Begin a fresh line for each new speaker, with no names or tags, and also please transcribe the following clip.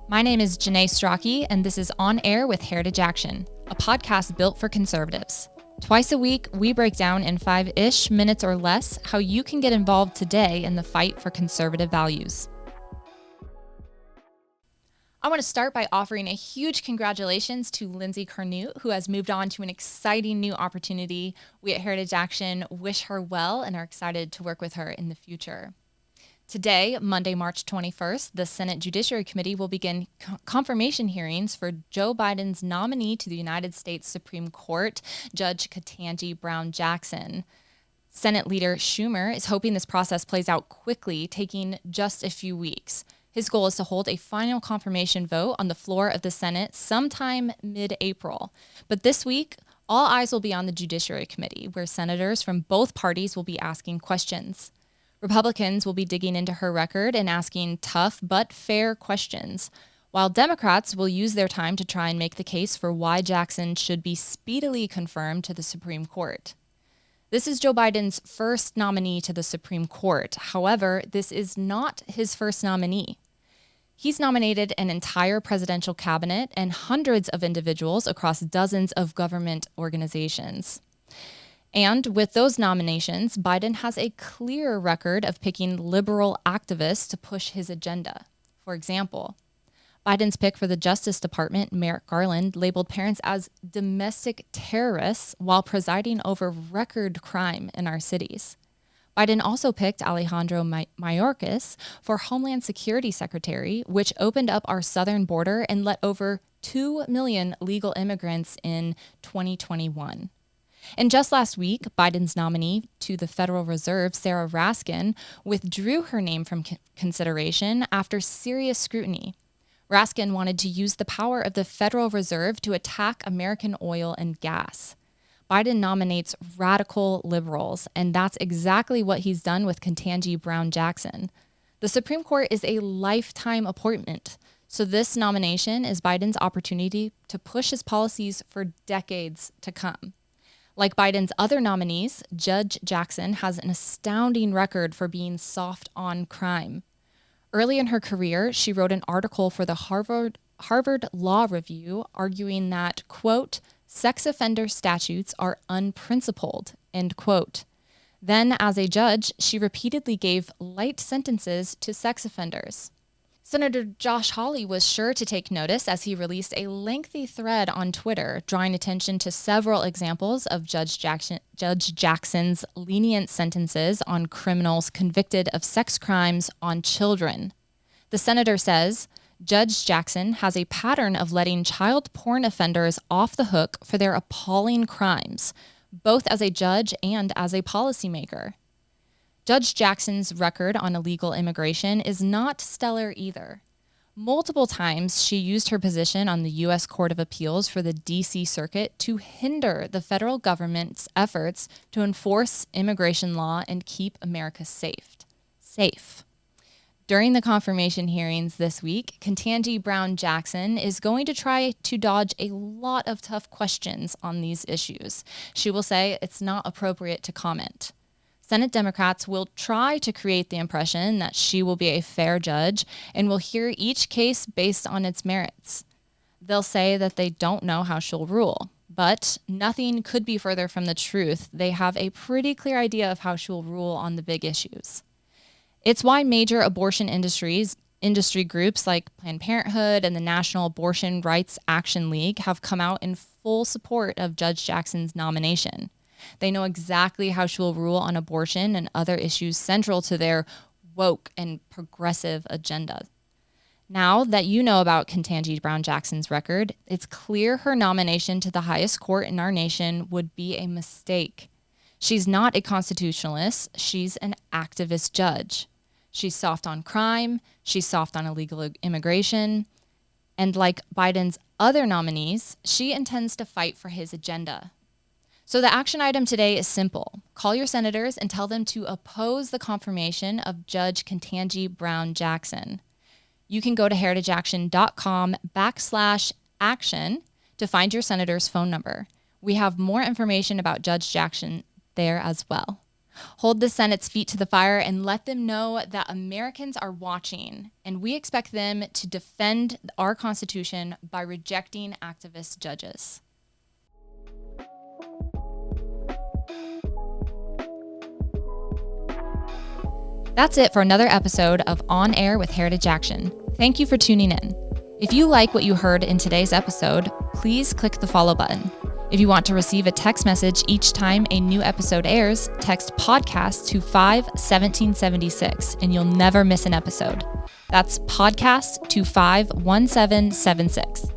My name is Janae Strachey, and this is On Air with Heritage Action, a podcast built for conservatives. Twice a week, we break down in 5-ish minutes or less how you can get involved today in the fight for conservative values. I want to start by offering a huge congratulations to Lindsay Carnute, who has moved on to an exciting new opportunity. We at Heritage Action wish her well and are excited to work with her in the future. Today, Monday, March 21st, the Senate Judiciary Committee will begin confirmation hearings for Joe Biden's nominee to the United States Supreme Court, Judge Ketanji Brown Jackson. Senate Leader Schumer is hoping this process plays out quickly, taking just a few weeks. His goal is to hold a final confirmation vote on the floor of the Senate sometime mid-April. But this week, all eyes will be on the Judiciary Committee, where senators from both parties will be asking questions. Republicans will be digging into her record and asking tough but fair questions, while Democrats will use their time to try and make the case for why Jackson should be speedily confirmed to the Supreme Court. This is Joe Biden's first nominee to the Supreme Court. However, this is not his first nominee. He's nominated an entire presidential cabinet and hundreds of individuals across dozens of government organizations. And with those nominations, Biden has a clear record of picking liberal activists to push his agenda. For example, Biden's pick for the Justice Department, Merrick Garland, labeled parents as domestic terrorists while presiding over record crime in our cities. Biden also picked Alejandro Mayorkas for Homeland Security Secretary, which opened up our southern border and let over 2 million legal immigrants in 2021. And just last week, Biden's nominee to the Federal Reserve, Sarah Raskin, withdrew her name from consideration after serious scrutiny. Raskin wanted to use the power of the Federal Reserve to attack American oil and gas. Biden nominates radical liberals, and that's exactly what he's done with Ketanji Brown Jackson. The Supreme Court is a lifetime appointment, so this nomination is Biden's opportunity to push his policies for decades to come. Like Biden's other nominees, Judge Jackson has an astounding record for being soft on crime. Early in her career, she wrote an article for the Harvard Law Review arguing that, quote, sex offender statutes are unprincipled, end quote. Then, as a judge, she repeatedly gave light sentences to sex offenders. Senator Josh Hawley was sure to take notice as he released a lengthy thread on Twitter, drawing attention to several examples of Judge Jackson's lenient sentences on criminals convicted of sex crimes on children. The senator says, Judge Jackson has a pattern of letting child porn offenders off the hook for their appalling crimes, both as a judge and as a policymaker. Judge Jackson's record on illegal immigration is not stellar either. Multiple times, she used her position on the U.S. Court of Appeals for the D.C. Circuit to hinder the federal government's efforts to enforce immigration law and keep America safe. During the confirmation hearings this week, Ketanji Brown Jackson is going to try to dodge a lot of tough questions on these issues. She will say it's not appropriate to comment. Senate Democrats will try to create the impression that she will be a fair judge and will hear each case based on its merits. They'll say that they don't know how she'll rule, but nothing could be further from the truth. They have a pretty clear idea of how she'll rule on the big issues. It's why major abortion industry groups like Planned Parenthood and the National Abortion Rights Action League have come out in full support of Judge Jackson's nomination. They know exactly how she will rule on abortion and other issues central to their woke and progressive agenda. Now that you know about Ketanji Brown Jackson's record, it's clear her nomination to the highest court in our nation would be a mistake. She's not a constitutionalist, she's an activist judge. She's soft on crime, she's soft on illegal immigration, and like Biden's other nominees, she intends to fight for his agenda. So the action item today is simple. Call your senators and tell them to oppose the confirmation of Judge Ketanji Brown Jackson. You can go to heritageaction.com/action to find your senator's phone number. We have more information about Judge Jackson there as well. Hold the Senate's feet to the fire and let them know that Americans are watching, and we expect them to defend our Constitution by rejecting activist judges. That's it for another episode of On Air with Heritage Action. Thank you for tuning in. If you like what you heard in today's episode, please click the follow button. If you want to receive a text message each time a new episode airs, text podcast to 51776 and you'll never miss an episode. That's podcast to 51776.